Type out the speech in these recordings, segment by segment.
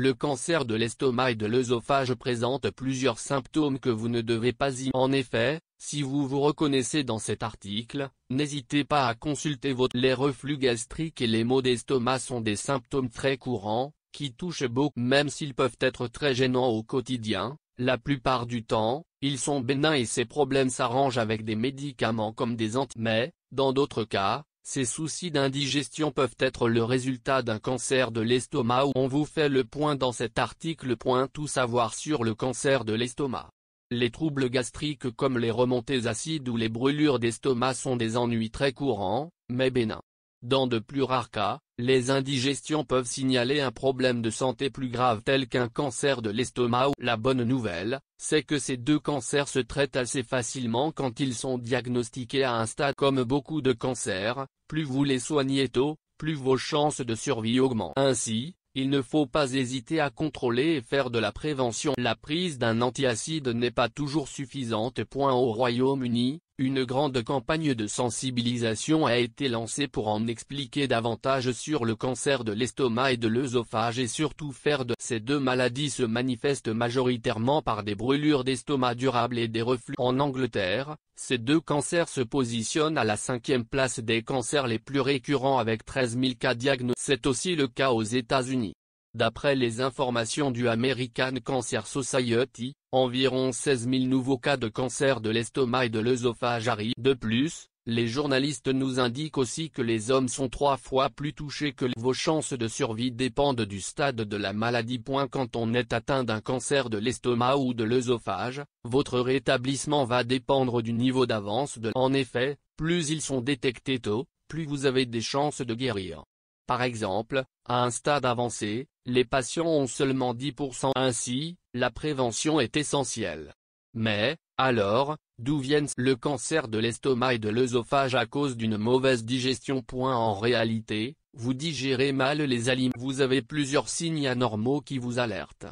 Le cancer de l'estomac et de l'œsophage présente plusieurs symptômes que vous ne devez pas ignorer. En effet, si vous vous reconnaissez dans cet article, n'hésitez pas à consulter Les reflux gastriques et les maux d'estomac sont des symptômes très courants, qui touchent beaucoup. Même s'ils peuvent être très gênants au quotidien, la plupart du temps, ils sont bénins et ces problèmes s'arrangent avec des médicaments comme des mais, dans d'autres cas, ces soucis d'indigestion peuvent être le résultat d'un cancer de l'estomac. On vous fait le point dans cet article. Tout savoir sur le cancer de l'estomac. Les troubles gastriques comme les remontées acides ou les brûlures d'estomac sont des ennuis très courants, mais bénins. Dans de plus rares cas, les indigestions peuvent signaler un problème de santé plus grave tel qu'un cancer de l'estomac. La bonne nouvelle, c'est que ces deux cancers se traitent assez facilement quand ils sont diagnostiqués à un stade. Comme beaucoup de cancers, plus vous les soignez tôt, plus vos chances de survie augmentent. Ainsi, il ne faut pas hésiter à contrôler et faire de la prévention. La prise d'un antiacide n'est pas toujours suffisante. Au Royaume-Uni, une grande campagne de sensibilisation a été lancée pour en expliquer davantage sur le cancer de l'estomac et de l'œsophage et surtout faire de ces deux maladies se manifestent majoritairement par des brûlures d'estomac durables et des reflux. En Angleterre, ces deux cancers se positionnent à la 5e place des cancers les plus récurrents avec 13 000 cas diagnostiqués. C'est aussi le cas aux États-Unis. D'après les informations du American Cancer Society, environ 16 000 nouveaux cas de cancer de l'estomac et de l'œsophage arrivent. De plus, les journalistes nous indiquent aussi que les hommes sont 3 fois plus touchés que vos chances de survie dépendent du stade de la maladie. Quand on est atteint d'un cancer de l'estomac ou de l'œsophage, votre rétablissement va dépendre du niveau d'avance En effet, plus ils sont détectés tôt, plus vous avez des chances de guérir. Par exemple, à un stade avancé, les patients ont seulement 10%. Ainsi, la prévention est essentielle. Mais, alors, d'où viennent le cancer de l'estomac et de l'œsophage? À cause d'une mauvaise digestion. En réalité, vous digérez mal les aliments. Vous avez plusieurs signes anormaux qui vous alertent.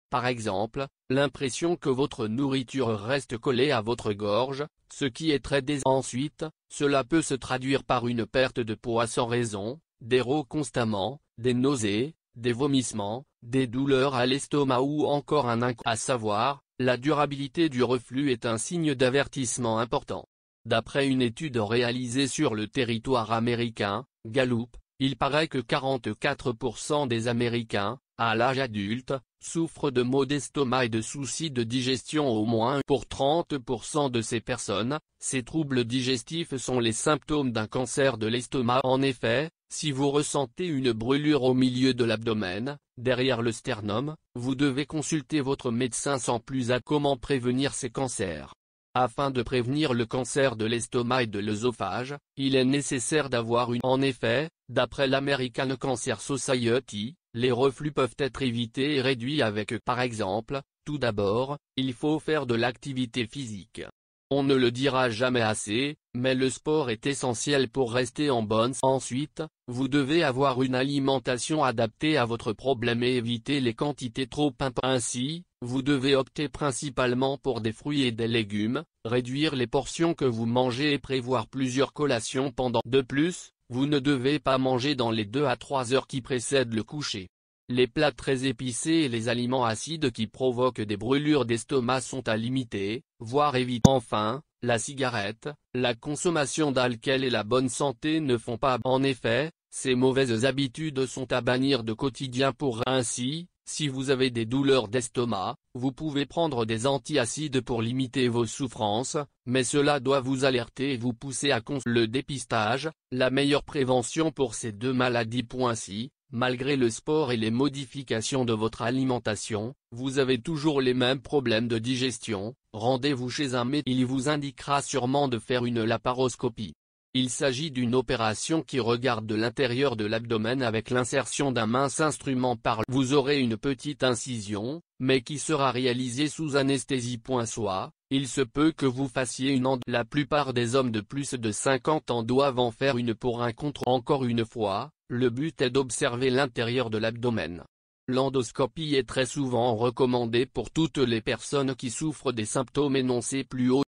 Par exemple, l'impression que votre nourriture reste collée à votre gorge, ce qui est très désagréable. Ensuite, cela peut se traduire par une perte de poids sans raison, des rôts constamment, des nausées, des vomissements, des douleurs à l'estomac ou encore à savoir, la durabilité du reflux est un signe d'avertissement important. D'après une étude réalisée sur le territoire américain, Gallup, il paraît que 44% des Américains, à l'âge adulte, souffrent de maux d'estomac et de soucis de digestion. Au moins pour 30% de ces personnes, ces troubles digestifs sont les symptômes d'un cancer de l'estomac. En effet, si vous ressentez une brûlure au milieu de l'abdomen, derrière le sternum, vous devez consulter votre médecin. Sans plus à comment prévenir ces cancers. Afin de prévenir le cancer de l'estomac et de l'œsophage, il est nécessaire d'avoir une. En effet, d'après l'American Cancer Society, les reflux peuvent être évités et réduits avec par exemple, tout d'abord, il faut faire de l'activité physique. On ne le dira jamais assez, mais le sport est essentiel pour rester en bonne santé. Ensuite, vous devez avoir une alimentation adaptée à votre problème et éviter les quantités trop importantes. Ainsi, vous devez opter principalement pour des fruits et des légumes, réduire les portions que vous mangez et prévoir plusieurs collations pendant. De plus, vous ne devez pas manger dans les 2 à 3 heures qui précèdent le coucher. Les plats très épicés et les aliments acides qui provoquent des brûlures d'estomac sont à limiter, voire éviter. Enfin, la cigarette, la consommation d'alcool et la bonne santé ne font pas. En effet, ces mauvaises habitudes sont à bannir de quotidien. Ainsi, si vous avez des douleurs d'estomac, vous pouvez prendre des antiacides pour limiter vos souffrances, mais cela doit vous alerter et vous pousser à le dépistage, la meilleure prévention pour ces deux maladies. Si, malgré le sport et les modifications de votre alimentation, vous avez toujours les mêmes problèmes de digestion, rendez-vous chez un médecin. Il vous indiquera sûrement de faire une laparoscopie. Il s'agit d'une opération qui regarde de l'intérieur de l'abdomen avec l'insertion d'un mince instrument par. Vous aurez une petite incision, mais qui sera réalisée sous anesthésie. Soit, il se peut que vous fassiez une La plupart des hommes de plus de 50 ans doivent en faire une pour un contrôle. Encore une fois, le but est d'observer l'intérieur de l'abdomen. L'endoscopie est très souvent recommandée pour toutes les personnes qui souffrent des symptômes énoncés plus haut.